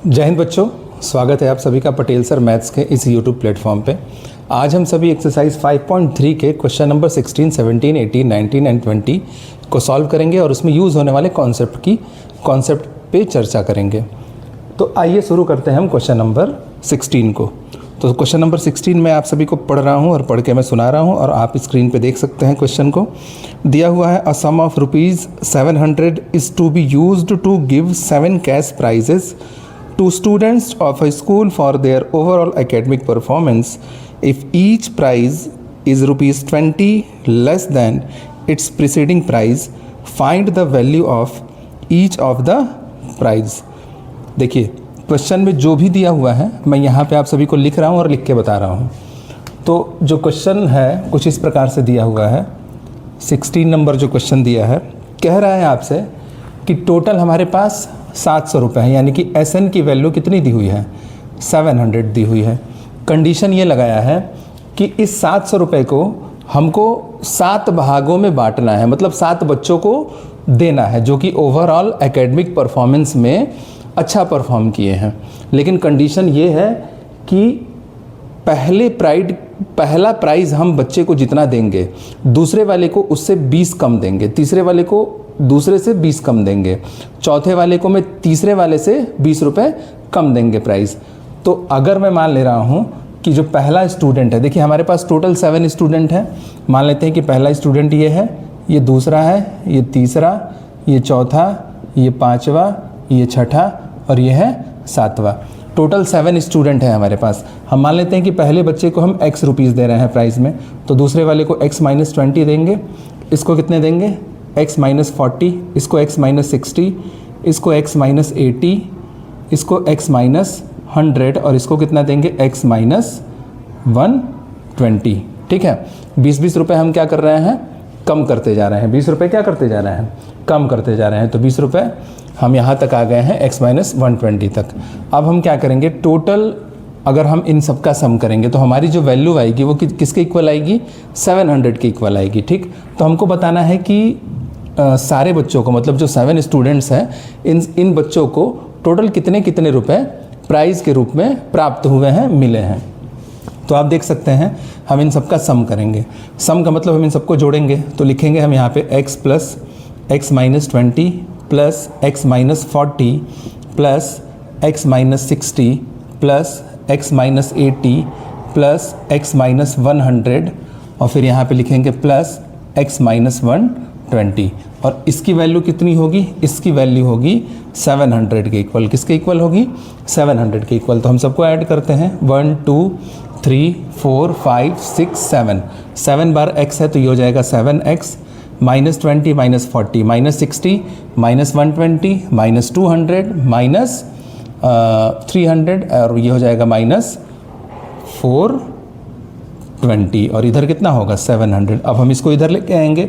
जय हिंद बच्चों, स्वागत है आप सभी का पटेल सर मैथ्स के इस यूट्यूब प्लेटफॉर्म पे। आज हम सभी एक्सरसाइज 5.3 के क्वेश्चन नंबर 16, 17, 18, 19 एंड 20 को सॉल्व करेंगे और उसमें यूज़ होने वाले कॉन्सेप्ट पे चर्चा करेंगे। तो आइए शुरू करते हैं हम क्वेश्चन नंबर 16 को। तो क्वेश्चन नंबर 16 मैं आप सभी को पढ़ रहा हूँ और पढ़ के मैं सुना रहा हूँ और आप स्क्रीन पे देख सकते हैं क्वेश्चन को। दिया हुआ है, a sum of ₹700 is to be used to give 7 cash prizes to students of a school for their overall academic performance. If each prize is ₹20 less than its preceding prize, find the value of each of the prize. देखिए question में जो भी दिया हुआ है मैं यहाँ पे आप सभी को लिख रहा हूँ और लिख के बता रहा हूँ। तो जो क्वेश्चन है कुछ इस प्रकार से दिया हुआ है। 16 नंबर जो क्वेश्चन दिया है कह रहा है आपसे कि टोटल हमारे पास 700 रुपये है, यानी कि SN की वैल्यू कितनी दी हुई है, 700 दी हुई है। कंडीशन ये लगाया है कि इस 700 रुपये को हमको 7 भागों में बांटना है, मतलब 7 बच्चों को देना है जो कि ओवरऑल एकेडमिक परफॉर्मेंस में अच्छा परफॉर्म किए हैं। लेकिन कंडीशन ये है कि पहला प्राइज़ हम बच्चे को जितना देंगे, दूसरे वाले को उससे 20 कम देंगे, तीसरे वाले को दूसरे से 20 कम देंगे, चौथे वाले को मैं तीसरे वाले से 20 रुपये कम देंगे प्राइस। तो अगर मैं मान ले रहा हूँ कि जो पहला स्टूडेंट है, देखिए हमारे पास टोटल 7 स्टूडेंट हैं। मान लेते हैं कि पहला स्टूडेंट ये है, ये दूसरा है, ये तीसरा, ये चौथा, ये पाँचवा, ये छठा और ये है 7वां। टोटल 7 स्टूडेंट हैं हमारे पास। हम मान लेते हैं कि पहले बच्चे को हम X रुपीज़ दे रहे हैं प्राइस में, तो दूसरे वाले को X-20 देंगे। इसको कितने देंगे, X-40, इसको X-60, इसको X-80, इसको X-100 और इसको कितना देंगे, X-120। ठीक है, 20-20 रुपये हम क्या कर रहे हैं, कम करते जा रहे हैं। 20 रुपये क्या करते जा रहे हैं, कम करते जा रहे हैं। तो 20 रुपये हम यहाँ तक आ गए हैं, X-120 तक। अब हम क्या करेंगे, टोटल अगर हम इन सब का सम करेंगे तो हमारी जो वैल्यू आएगी वो किसके इक्वल आएगी, 700 के इक्वल आएगी। ठीक, तो हमको बताना है कि सारे बच्चों को, मतलब जो 7 स्टूडेंट्स हैं, इन बच्चों को टोटल कितने रुपए प्राइज़ के रूप में प्राप्त हुए हैं, मिले हैं। तो आप देख सकते हैं हम इन सब का सम करेंगे। सम का मतलब हम इन सबको जोड़ेंगे, तो लिखेंगे हम यहाँ पे X plus X-20 plus X-40 plus X-60 plus X-80 plus X-100 और फिर यहाँ पे लिखेंगे प्लस X-120 और इसकी वैल्यू कितनी होगी, इसकी वैल्यू होगी 700 के इक्वल। किसके इक्वल होगी, 700 के इक्वल। तो हम सबको ऐड करते हैं, 1 2 3 4 5 6 7। 7 बार X है तो ये हो जाएगा 7X -20 -40 -60 -120 -200 -300 और ये हो जाएगा -420 और इधर कितना होगा, 700। अब हम इसको इधर लेके आएंगे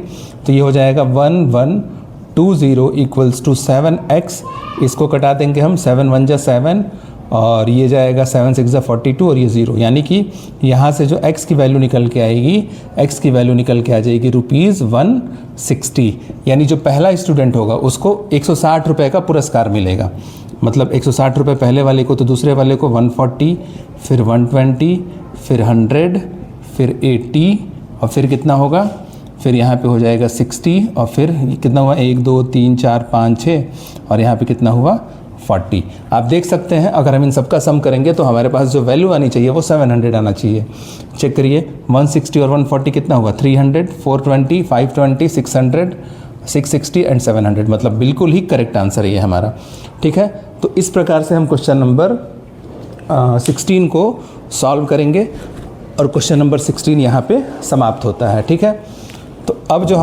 तो ये हो जाएगा 1120 इक्वल्स टू 7X। इसको कटा देंगे हम, 7 1 जा 7 और ये जाएगा 7 6 जा 42 और ये 0, यानी कि यहाँ से जो X की वैल्यू निकल के आएगी, X की वैल्यू निकल के आ जाएगी ₹160। यानी जो पहला स्टूडेंट होगा उसको 160 रुपये का पुरस्कार मिलेगा। मतलब 160 रुपये पहले वाले को, तो दूसरे वाले को 140, फिर 120, फिर 100, फिर 80 और फिर कितना होगा, फिर यहाँ पे हो जाएगा 60 और फिर कितना हुआ, 1 2 3 4 5 6 और यहाँ पे कितना हुआ, 40। आप देख सकते हैं अगर हम इन सब का सम करेंगे तो हमारे पास जो वैल्यू आनी चाहिए वो 700 आना चाहिए। चेक करिए, 160 और 140 कितना हुआ, 300, 420, 520, 600, 660 एंड 700। मतलब बिल्कुल ही करेक्ट आंसर है ये हमारा। ठीक है, तो इस प्रकार से हम क्वेश्चन नंबर 16 को सॉल्व करेंगे और क्वेश्चन नंबर 16 यहाँ पे समाप्त होता है। ठीक है, तो अब जो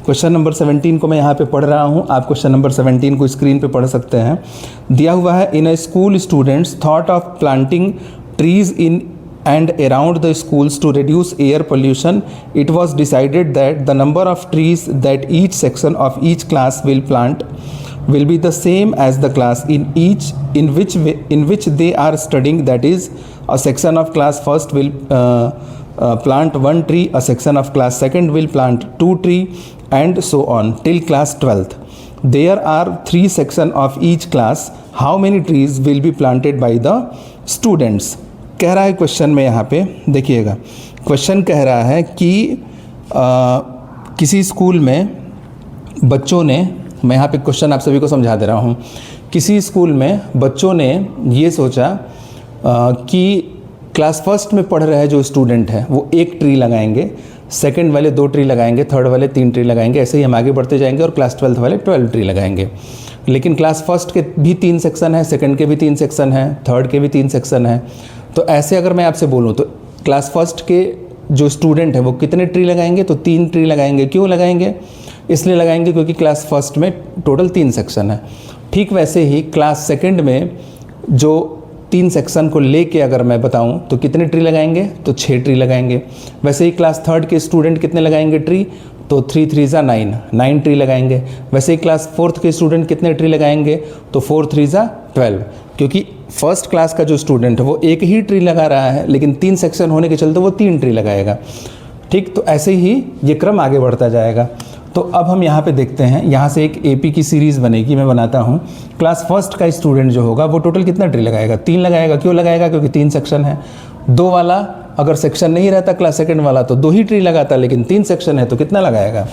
क्वेश्चन नंबर 17 को मैं यहाँ पे पढ़ रहा हूँ, आप क्वेश्चन नंबर 17 को स्क्रीन पे पढ़ सकते हैं। दिया हुआ है, in a school students thought of planting trees in and around the schools to reduce air pollution. It was decided that the number of trees that each section of each class will plant will be the same as the class in which they are studying. That is, a section of class first will plant 1 tree, a section of class second will plant 2 trees and so on till class 12th. There are 3 section of each class, how many trees will be planted by the students. कह रहा है question में, यहाँ पे देखिएगा question कह रहा है कि किसी स्कूल में बच्चों ने, मैं यहाँ पे क्वेश्चन आप सभी को समझा दे रहा हूँ, किसी स्कूल में बच्चों ने ये सोचा कि क्लास फर्स्ट में पढ़ रहे जो स्टूडेंट है वो 1 ट्री लगाएंगे, सेकंड वाले 2 ट्री लगाएंगे, थर्ड वाले 3 ट्री लगाएंगे, ऐसे ही हम आगे बढ़ते जाएंगे और क्लास 12th वाले 12 ट्री लगाएंगे। लेकिन क्लास फर्स्ट के भी 3 सेक्शन है, सेकंड के भी 3 सेक्शन है, थर्ड के भी 3 सेक्शन है। तो ऐसे अगर मैं आपसे बोलूँ तो क्लास फर्स्ट के जो स्टूडेंट है वो कितने ट्री लगाएंगे, तो 3 ट्री लगाएंगे। क्यों लगाएंगे? इसलिए लगाएंगे क्योंकि क्लास फर्स्ट में टोटल 3 सेक्शन है। ठीक वैसे ही क्लास सेकंड में जो 3 सेक्शन को लेके अगर मैं बताऊं तो कितने ट्री लगाएंगे, तो 6 ट्री लगाएंगे। वैसे ही क्लास थर्ड के स्टूडेंट कितने लगाएंगे ट्री, तो 3 3 ज़ा 9 ट्री लगाएंगे। वैसे ही क्लास फोर्थ के स्टूडेंट कितने ट्री लगाएंगे, तो 4 3 ज़ा 12, क्योंकि फर्स्ट क्लास का जो स्टूडेंट है वो 1 ही ट्री लगा रहा है, लेकिन 3 सेक्शन होने के चलते वो 3 ट्री लगाएगा। ठीक, तो ऐसे ही ये क्रम आगे बढ़ता जाएगा। तो अब हम यहाँ पे देखते हैं, यहाँ से एक एपी की सीरीज़ बनेगी, मैं बनाता हूँ। क्लास फर्स्ट का स्टूडेंट जो होगा वो टोटल कितना ट्री लगाएगा, 3 लगाएगा। क्यों लगाएगा? क्योंकि 3 सेक्शन है। 2 वाला अगर सेक्शन नहीं रहता क्लास सेकंड वाला तो 2 ही ट्री लगाता, लेकिन 3 सेक्शन है तो कितना लगाएगा,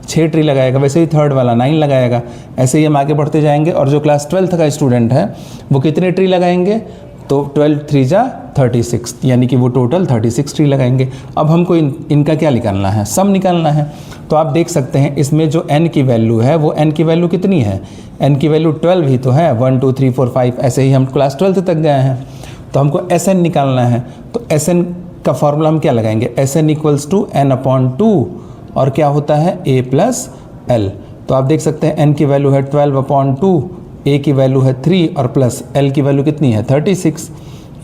6 ट्री लगाएगा। वैसे ही थर्ड वाला 9 लगाएगा। ऐसे ही हम आगे बढ़ते जाएंगे। और जो क्लास 12th का स्टूडेंट है वो कितने ट्री लगाएंगे, तो 12 3 ज़ा 36, यानी कि वो टोटल 36 ट्री लगाएंगे। अब हमको इनका क्या निकालना है, सम निकालना है। तो आप देख सकते हैं इसमें जो n की वैल्यू है वो n की वैल्यू कितनी है, n की वैल्यू 12 ही तो है, 1 2 3 4 5, ऐसे ही हम क्लास 12th तक गए हैं। तो हमको Sn निकालना है। तो Sn का फॉर्मूला हम क्या लगाएंगे, Sn इक्वल्स टू n/2, और क्या होता है a प्लस l। तो आप देख सकते हैं n की वैल्यू है 12/2, a की वैल्यू है 3 और प्लस l की वैल्यू कितनी है 36।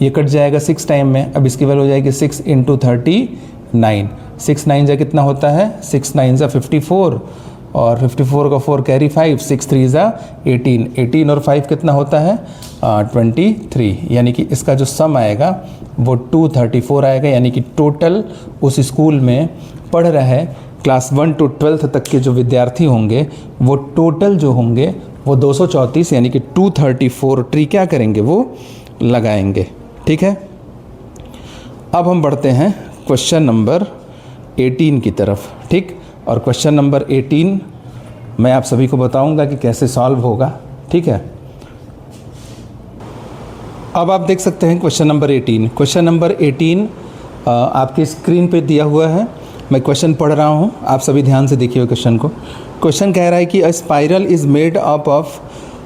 ये कट जाएगा 6 टाइम में। अब इसकी वैल्यू हो जाएगी 6 × 39। 6 9 जा कितना होता है, 6 9 जा 54, और 54 का 4 कैरी 5, 6 3 जा 18, 18 और 5 कितना होता है 23। यानी कि इसका जो सम आएगा वो 234 आएगा। यानी कि टोटल उस स्कूल में पढ़ रहे क्लास 1 to 12th तक के जो विद्यार्थी होंगे वो टोटल जो होंगे वो 234 यानी कि 234 ट्री क्या करेंगे, वो लगाएंगे। ठीक है, अब हम बढ़ते हैं क्वेश्चन नंबर 18 की तरफ। ठीक, और क्वेश्चन नंबर 18 मैं आप सभी को बताऊंगा कि कैसे सॉल्व होगा। ठीक है, अब आप देख सकते हैं क्वेश्चन नंबर 18। क्वेश्चन नंबर 18 आपकी स्क्रीन पे दिया हुआ है, मैं क्वेश्चन पढ़ रहा हूँ, आप सभी ध्यान से देखिए क्वेश्चन को। क्वेश्चन कह रहा है कि अ spiral is made up of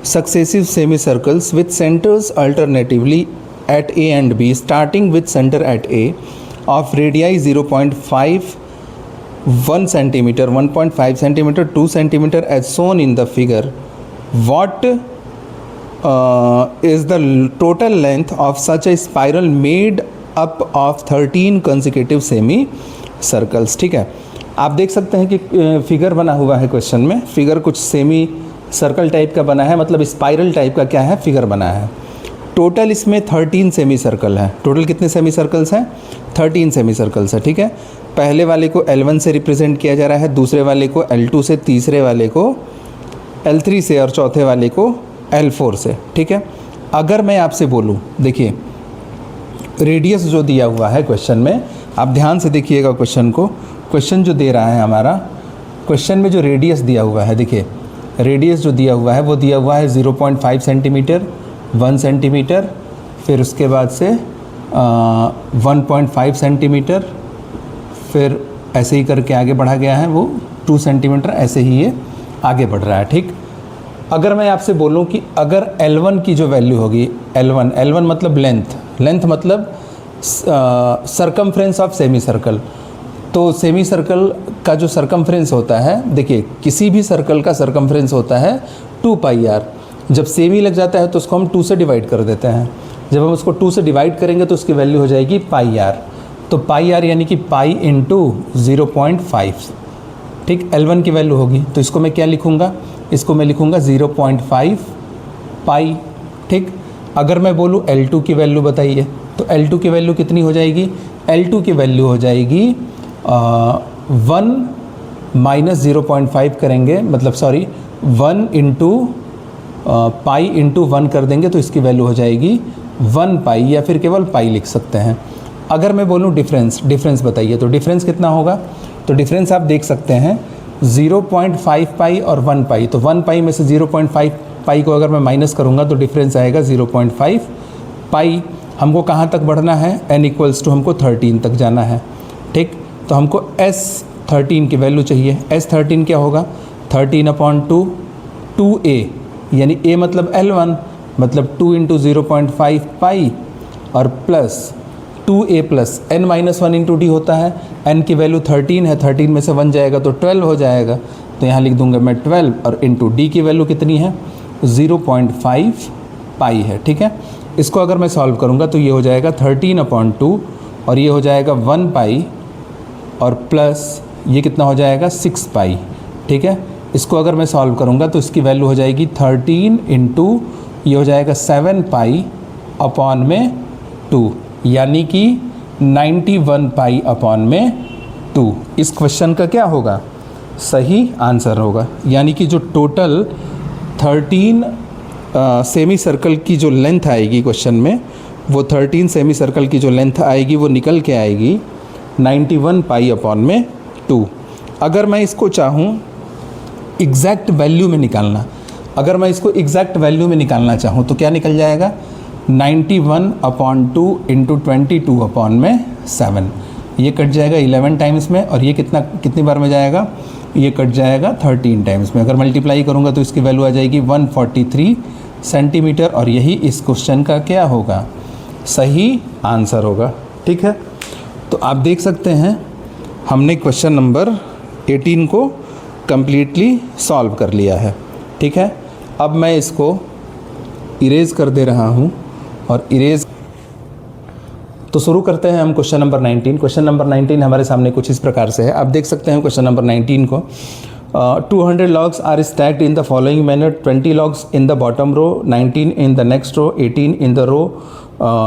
successive semi circles with centres alternatively at A and B, starting with center at A of radii 0.5 1 centimeter, 1.5 centimeter, 2 centimeter as shown in the figure. What is the total length of such a spiral made up of 13 consecutive semi circles? ठीक है, आप देख सकते हैं कि figure बना हुआ है क्वेश्चन में। फिगर कुछ सेमी सर्कल टाइप का बना है, मतलब स्पाइरल टाइप का क्या है, फिगर बना है। टोटल इसमें 13 सेमी सर्कल है। टोटल कितने सेमी सर्कल्स हैं, 13 सेमी सर्कल्स है। ठीक है, पहले वाले को L1 से रिप्रेजेंट किया जा रहा है, दूसरे वाले को L2 से, तीसरे वाले को L3 से और चौथे वाले को L4 से। ठीक है, अगर मैं आपसे बोलूँ, देखिए रेडियस जो दिया हुआ है क्वेश्चन में, आप ध्यान से देखिएगा क्वेश्चन को। क्वेश्चन जो दे रहा है हमारा, क्वेश्चन में जो रेडियस दिया हुआ है, देखिए रेडियस जो दिया हुआ है वो दिया हुआ है 0.5 सेंटीमीटर, 1 सेंटीमीटर, फिर उसके बाद से 1.5 सेंटीमीटर, फिर ऐसे ही करके आगे बढ़ा गया है वो 2 सेंटीमीटर, ऐसे ही ये आगे बढ़ रहा है। ठीक, अगर मैं आपसे बोलूं कि अगर L1 की जो वैल्यू होगी, L1 मतलब लेंथ मतलब सर्कमफ्रेंस ऑफ सेमी सर्कल। तो सेमी सर्कल का जो सर्कमफ्रेंस होता है, देखिए किसी भी सर्कल का सर्कमफ्रेंस होता है 2πr। जब सेमी लग जाता है तो उसको हम 2 से डिवाइड कर देते हैं। जब हम उसको 2 से डिवाइड करेंगे तो उसकी वैल्यू हो जाएगी πr। तो πr यानी कि पाई इंटू 0.5। ठीक, L1 की वैल्यू होगी, तो इसको मैं क्या लिखूँगा, इसको मैं लिखूँगा 0.5 पाई। ठीक, अगर मैं बोलूँ L2 की वैल्यू बताइए, तो L2 की वैल्यू कितनी हो जाएगी, L2 की वैल्यू हो जाएगी 1 - 0.5 करेंगे, मतलब सॉरी 1 इंटू पाई इंटू 1 कर देंगे तो इसकी वैल्यू हो जाएगी 1 पाई, या फिर केवल पाई लिख सकते हैं। अगर मैं बोलूँ डिफरेंस बताइए, तो डिफरेंस कितना होगा? तो डिफरेंस आप देख सकते हैं 0.5 पाई और 1 पाई। तो 1 पाई में से 0.5 पाई को अगर मैं माइनस करूँगा तो डिफरेंस आएगा 0.5 पाई। हमको कहाँ तक बढ़ना है? n इक्वल्स टू हमको 13 तक जाना है, ठीक। तो हमको S13 की वैल्यू चाहिए। S13 क्या होगा? 13/2 2a, यानी a मतलब L1 मतलब 2 इंटू 0.5 पाई और plus 2a plus n-1 into D होता है। n की वैल्यू 13 है, 13 में से 1 जाएगा तो 12 हो जाएगा। तो यहाँ लिख दूंगा मैं 12 और इंटू डी की वैल्यू कितनी है? 0.5 पाई है, ठीक है। इसको अगर मैं सॉल्व करूँगा तो ये हो जाएगा 13/2 और ये हो जाएगा 1 पाई और प्लस ये कितना हो जाएगा? 6 पाई, ठीक है। इसको अगर मैं सॉल्व करूँगा तो इसकी वैल्यू हो जाएगी 13 इंटू ये हो जाएगा 7 पाई अपॉन में 2, यानी कि 91 पाई अपॉन में 2। इस क्वेश्चन का क्या होगा? सही आंसर होगा। यानी कि जो टोटल 13 सेमी सर्कल की जो लेंथ आएगी क्वेश्चन में, वो 13 सेमी सर्कल की जो लेंथ आएगी वो निकल के आएगी 91 पाई अपॉन में 2। अगर मैं इसको चाहूँ एग्जैक्ट वैल्यू में निकालना, अगर मैं इसको एग्जैक्ट वैल्यू में निकालना चाहूँ तो क्या निकल जाएगा? 91/2 इंटू 22 अपॉन में 7। ये कट जाएगा 11 टाइम्स में और ये कितनी बार में जाएगा? ये कट जाएगा 13 टाइम्स में। अगर मल्टीप्लाई करूँगा तो इसकी वैल्यू आ जाएगी 143 सेंटीमीटर और यही इस क्वेश्चन का क्या होगा? सही आंसर होगा, ठीक है। तो आप देख सकते हैं हमने क्वेश्चन नंबर 18 को कम्प्लीटली सॉल्व कर लिया है, ठीक है। अब मैं इसको इरेज कर दे रहा हूँ और इरेज तो शुरू करते हैं हम क्वेश्चन नंबर 19। क्वेश्चन नंबर 19 हमारे सामने कुछ इस प्रकार से है। आप देख सकते हैं क्वेश्चन नंबर 19 को 200 logs are stacked in the following manner: 20 logs in the bottom row, 19 in the next row, 18 in the row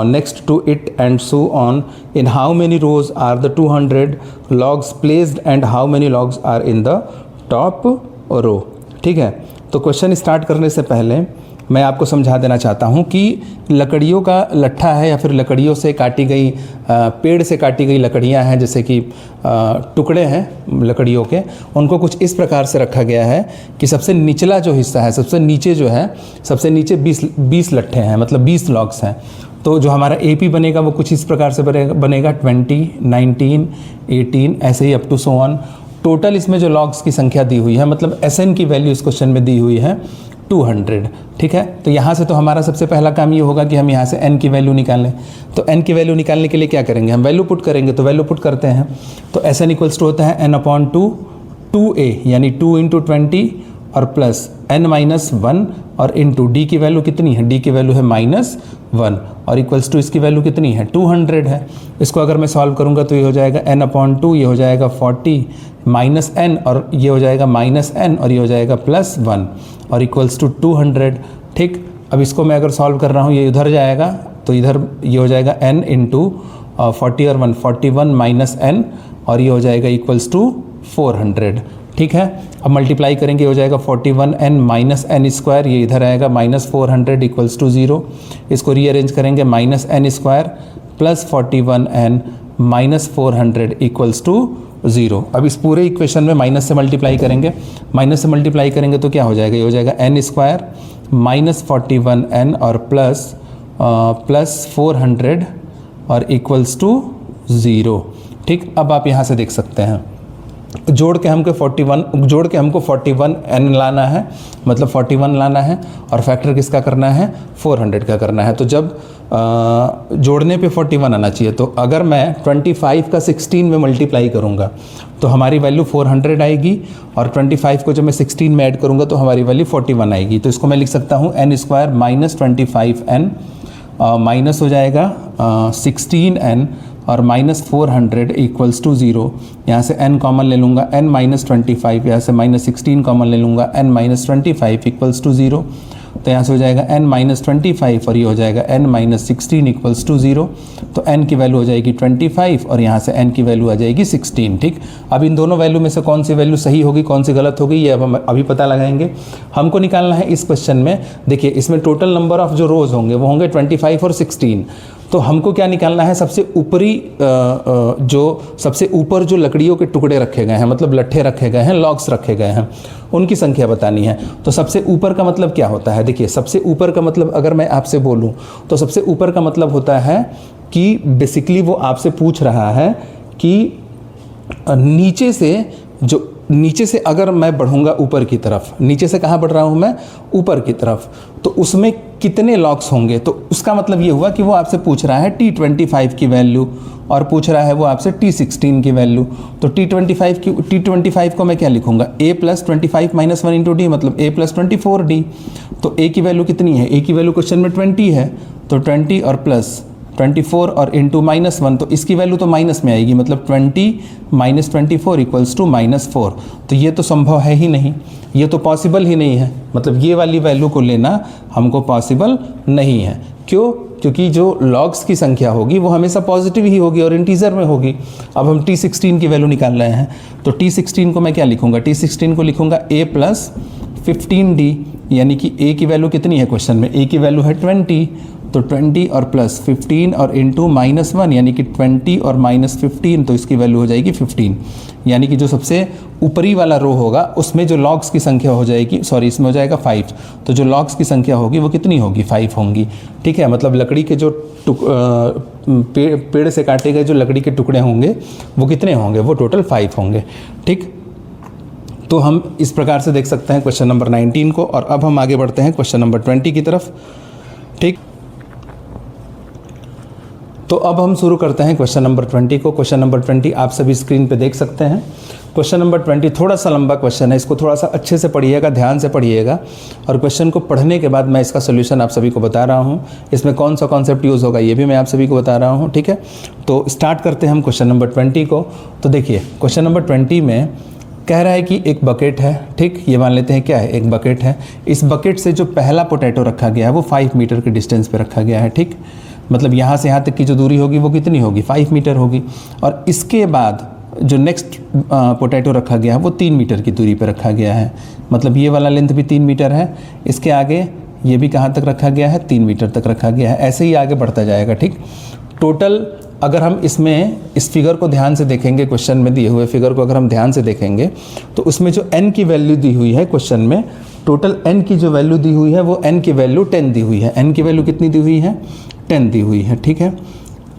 next to it, and so on. In how many rows are the 200 logs placed and how many logs are in the top row? ठीक है। तो question start करने से पहले मैं आपको समझा देना चाहता हूँ कि लकड़ियों का लट्ठा है या फिर लकड़ियों से काटी गई पेड़ से काटी गई लकड़ियाँ हैं, जैसे कि टुकड़े हैं लकड़ियों के, उनको कुछ इस प्रकार से रखा गया है कि सबसे निचला जो हिस्सा है, सबसे नीचे जो है, सबसे नीचे 20 लट्ठे हैं, मतलब 20 लॉग्स हैं। तो जो हमारा AP बनेगा वो कुछ इस प्रकार से बनेगा 20, 19, 18 ऐसे ही up to so on. Total इसमें जो लॉग्स की संख्या दी हुई है, मतलब SN की वैल्यू इस क्वेश्चन में दी हुई है 200, ठीक है। तो यहाँ से तो हमारा सबसे पहला काम ये होगा कि हम यहाँ से n की वैल्यू निकालें। तो n की वैल्यू निकालने के लिए क्या करेंगे? हम वैल्यू पुट करेंगे। तो वैल्यू पुट करते हैं तो SN इक्वल्स टू होता है n/2 2a, यानी 2 इंटू 20 और प्लस n-1 और इंटू डी की वैल्यू कितनी है? डी की वैल्यू है -1 और इक्वल्स टू इसकी वैल्यू कितनी है? 200 है। इसको अगर मैं सॉल्व करूँगा तो ये हो जाएगा n/2, ये हो जाएगा 40 माइनस n और ये हो जाएगा -n और ये हो जाएगा +1 और इक्वल्स टू 200, ठीक। अब इसको मैं अगर सॉल्व कर रहा हूँ, ये उधर जाएगा तो इधर ये हो जाएगा n इंटू 40 और 1 41 माइनस n और ये हो जाएगा इक्वल्स टू 400, ठीक है। अब मल्टीप्लाई करेंगे, हो जाएगा 41n माइनस n स्क्वायर, ये इधर आएगा -400 इक्वल्स टू 0। इसको रीअरेंज करेंगे -n square plus 41n minus 400 equals to 0। अब इस पूरे इक्वेशन में माइनस से मल्टीप्लाई करेंगे, माइनस से मल्टीप्लाई करेंगे तो क्या हो जाएगा? ये हो जाएगा n स्क्वायर माइनस 41n और प्लस 400 और इक्वल्स टू 0, ठीक। अब आप यहाँ से देख सकते हैं जोड़ के हमको 41n लाना है, मतलब 41 लाना है और फैक्टर किसका करना है? 400 का करना है। तो जब जोड़ने पे 41 आना चाहिए, तो अगर मैं 25 का 16 में मल्टीप्लाई करूँगा तो हमारी वैल्यू 400 आएगी और 25 को जब मैं 16 में ऐड करूँगा तो हमारी वैल्यू 41 आएगी। तो इसको मैं लिख सकता हूँ n square minus 25n minus हो जाएगा 16n और -400 इक्वल्स टू 0। यहाँ से n कॉमन ले लूँगा, n-25, यहाँ से -16 कॉमन ले लूँगा, n-25 इक्वल्स टू 0। तो यहाँ से हो जाएगा n माइनस 25 और ये हो जाएगा n माइनस 16 इक्वल्स टू 0। तो n की वैल्यू हो जाएगी 25 और यहाँ से n की वैल्यू आ जाएगी 16। ठीक, अब इन दोनों वैल्यू में से कौन सी वैल्यू सही होगी कौन सी गलत होगी ये अब हम अभी पता लगाएंगे। हमको निकालना है इस क्वेश्चन में, देखिए इसमें टोटल नंबर ऑफ जो रोज़ होंगे वो होंगे 25 और 16। तो हमको क्या निकालना है, सबसे ऊपरी सबसे ऊपर जो लकड़ियों के टुकड़े रखे गए हैं, मतलब लट्ठे रखे गए हैं, लॉग्स रखे गए हैं, उनकी संख्या बतानी है। तो सबसे ऊपर का मतलब क्या होता है, देखिए सबसे ऊपर का मतलब अगर मैं आपसे बोलूं तो सबसे ऊपर का मतलब होता है कि बेसिकली वो आपसे पूछ रहा है कि नीचे से अगर मैं बढ़ूंगा ऊपर की तरफ, नीचे से कहाँ बढ़ रहा हूँ मैं, ऊपर की तरफ, तो उसमें कितने लॉग्स होंगे। तो उसका मतलब ये हुआ कि वो आपसे पूछ रहा है T25 की वैल्यू और पूछ रहा है वो आपसे T16 की वैल्यू। तो T25 को मैं क्या लिखूंगा, a plus 25 minus 1 into D, मतलब a प्लस 24d। तो a की वैल्यू कितनी है, a की वैल्यू क्वेश्चन में 20 है, तो 20 और प्लस 24 और इंटू माइनस 1, तो इसकी वैल्यू तो माइनस में आएगी, मतलब 20 माइनस 24 इक्वल्स टू -4। तो ये तो संभव है ही नहीं, ये तो पॉसिबल ही नहीं है, मतलब ये वाली वैल्यू को लेना हमको पॉसिबल नहीं है। क्यों, क्योंकि जो लॉग्स की संख्या होगी वो हमेशा पॉजिटिव ही होगी और इंटीजर में होगी। अब हम T16 की वैल्यू निकाल रहे हैं, तो T16 को मैं क्या लिखूंगा, T16 को लिखूंगा a प्लस 15d, यानी कि a की वैल्यू कितनी है क्वेश्चन में, a की वैल्यू है 20, तो 20 और प्लस 15 और इंटू -1 यानी कि 20 और -15, तो इसकी वैल्यू हो जाएगी 15। यानी कि जो सबसे ऊपरी वाला रो होगा उसमें जो लॉग्स की संख्या हो जाएगी, सॉरी इसमें हो जाएगा 5, तो जो लॉग्स की संख्या होगी वो कितनी होगी, 5 होंगी। ठीक है, मतलब लकड़ी के जो पेड़ से काटे गए जो लकड़ी के टुकड़े होंगे वो कितने होंगे, वो टोटल 5 होंगे। ठीक, तो हम इस प्रकार से देख सकते हैं क्वेश्चन नंबर 19 को। और अब हम आगे बढ़ते हैं क्वेश्चन नंबर 20 की तरफ। ठीक, तो अब हम शुरू करते हैं क्वेश्चन नंबर 20 को। क्वेश्चन नंबर 20 आप सभी स्क्रीन पे देख सकते हैं। क्वेश्चन नंबर 20 थोड़ा सा लंबा क्वेश्चन है, इसको थोड़ा सा अच्छे से पढ़िएगा, ध्यान से पढ़िएगा, और क्वेश्चन को पढ़ने के बाद मैं इसका सोल्यूशन आप सभी को बता रहा हूँ। इसमें कौन सा कॉन्सेप्ट यूज़ होगा ये भी मैं आप सभी को बता रहा हूँ। ठीक है, तो स्टार्ट करते हैं हम क्वेश्चन नंबर 20 को। तो देखिए क्वेश्चन नंबर 20 में कह रहा है कि एक बकेट है। ठीक, ये मान लेते हैं क्या है, एक बकेट है। इस बकेट से जो पहला पोटैटो रखा गया है वो 5 मीटर के डिस्टेंस पे रखा गया है। ठीक, मतलब यहाँ से यहाँ तक की जो दूरी होगी वो कितनी होगी, 5 मीटर होगी। और इसके बाद जो नेक्स्ट पोटैटो रखा गया है वो 3 मीटर की दूरी पे रखा गया है, मतलब ये वाला लेंथ भी 3 मीटर है। इसके आगे ये भी कहाँ तक रखा गया है, 3 मीटर तक रखा गया है। ऐसे ही आगे बढ़ता जाएगा। ठीक, टोटल अगर हम इसमें इस फिगर को ध्यान से देखेंगे, क्वेश्चन में दिए हुए फिगर को अगर हम ध्यान से देखेंगे तो उसमें जो n की वैल्यू दी हुई है क्वेश्चन में, टोटल n की जो वैल्यू दी हुई है वो n की वैल्यू 10 दी हुई है। n की वैल्यू कितनी दी हुई है, 10 दी हुई है। ठीक है,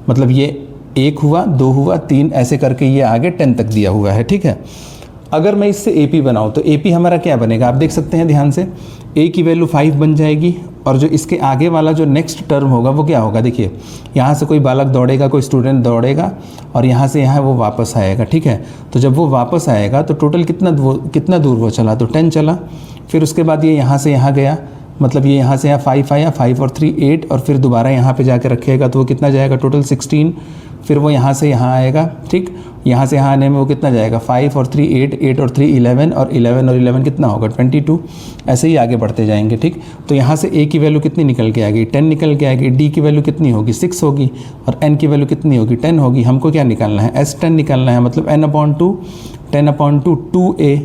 मतलब ये 1 हुआ, 2 हुआ, 3, ऐसे करके ये आगे 10 तक दिया हुआ है। ठीक है, अगर मैं इससे AP बनाऊँ तो AP हमारा क्या बनेगा, आप देख सकते हैं ध्यान से, a की वैल्यू 5 बन जाएगी और जो इसके आगे वाला जो नेक्स्ट टर्म होगा वो क्या होगा, देखिए यहाँ से कोई बालक दौड़ेगा, कोई स्टूडेंट दौड़ेगा और यहाँ से यहाँ वो वापस आएगा। ठीक है, तो जब वो वापस आएगा तो टोटल कितना दूर वो चला, तो 10 चला। फिर उसके बाद ये यहाँ से यहाँ गया, मतलब ये यहाँ से यहाँ 5 आया, 5 और 3 8, और फिर दोबारा यहाँ पे जाके रखेगा तो वो कितना जाएगा, टोटल 16। फिर वो यहाँ से यहाँ आएगा। ठीक, यहाँ से यहाँ आने में वो कितना जाएगा, 5 और 3 8, 8 और 3 11, और 11 और 11 कितना होगा, 22। ऐसे ही आगे बढ़ते जाएंगे। ठीक, तो यहाँ से a की वैल्यू कितनी निकल के आएगी, 10 निकल के आएगी। d की वैल्यू कितनी होगी, 6 होगी, और n की वैल्यू कितनी होगी, 10 होगी। हमको क्या निकालना है, S10 निकालना है, मतलब n/2, 10/2 2a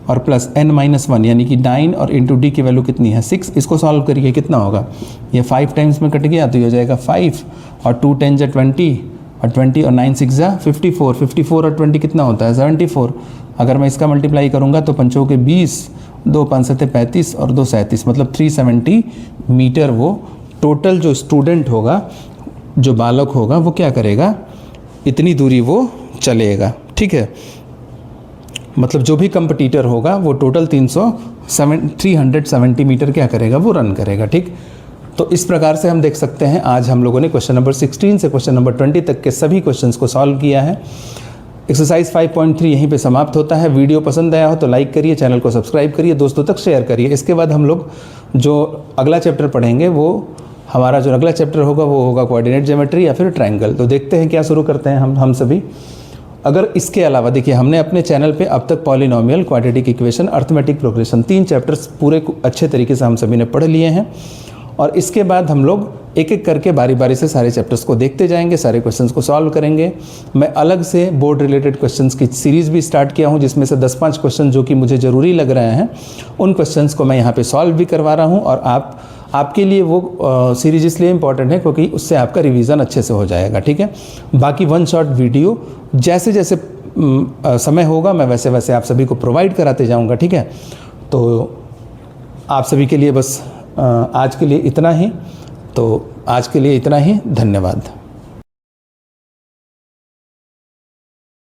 और प्लस n-1 यानी कि 9, और इंटू डी की वैल्यू कितनी है, 6। इसको सॉल्व करिए, कितना होगा, ये 5 टाइम्स में कट गया तो ये हो जाएगा 5, और 2 10 जा 20, और 20 और 9 6 जा 54, 54 और 20 कितना होता है, 74। अगर मैं इसका मल्टीप्लाई करूँगा तो 5 के 20, 2 5 7 35 और 2 37, मतलब 370 मीटर वो टोटल जो स्टूडेंट होगा, जो बालक होगा, वो क्या करेगा, इतनी दूरी वो चलेगा। ठीक है, मतलब जो भी कंपटीटर होगा वो टोटल 370 मीटर क्या करेगा, वो रन करेगा। ठीक, तो इस प्रकार से हम देख सकते हैं आज हम लोगों ने क्वेश्चन नंबर 16 से क्वेश्चन नंबर 20 तक के सभी क्वेश्चंस को सॉल्व किया है। एक्सरसाइज 5.3 यहीं पे समाप्त होता है। वीडियो पसंद आया हो तो लाइक करिए, चैनल को सब्सक्राइब करिए, दोस्तों तक शेयर करिए। इसके बाद हम लोग जो अगला चैप्टर पढ़ेंगे वो हमारा जो अगला चैप्टर होगा वो होगा कोऑर्डिनेट ज्योमेट्री या फिर ट्रायंगल। तो देखते हैं क्या शुरू करते हैं हम सभी। अगर इसके अलावा देखिए हमने अपने चैनल पे अब तक polynomial, quadratic equation, arithmetic progression 3 chapters पूरे अच्छे तरीके से हम सभी ने पढ़ लिए हैं और इसके बाद हम लोग एक एक करके बारी बारी से सारे चैप्टर्स को देखते जाएंगे, सारे क्वेश्चंस को सॉल्व करेंगे। मैं अलग से बोर्ड रिलेटेड क्वेश्चंस की सीरीज़ भी स्टार्ट किया हूं जिसमें से 10-5 क्वेश्चन जो कि मुझे ज़रूरी लग रहे हैं उन क्वेश्चंस को मैं यहाँ पे सॉल्व भी करवा रहा हूँ और आपके लिए वो सीरीज इसलिए इम्पॉर्टेंट है क्योंकि उससे आपका रिवीजन अच्छे से हो जाएगा, ठीक है। बाकी 1 शॉट वीडियो जैसे जैसे समय होगा मैं वैसे वैसे आप सभी को प्रोवाइड कराते जाऊँगा, ठीक है। तो आप सभी के लिए बस आज के लिए इतना ही, धन्यवाद।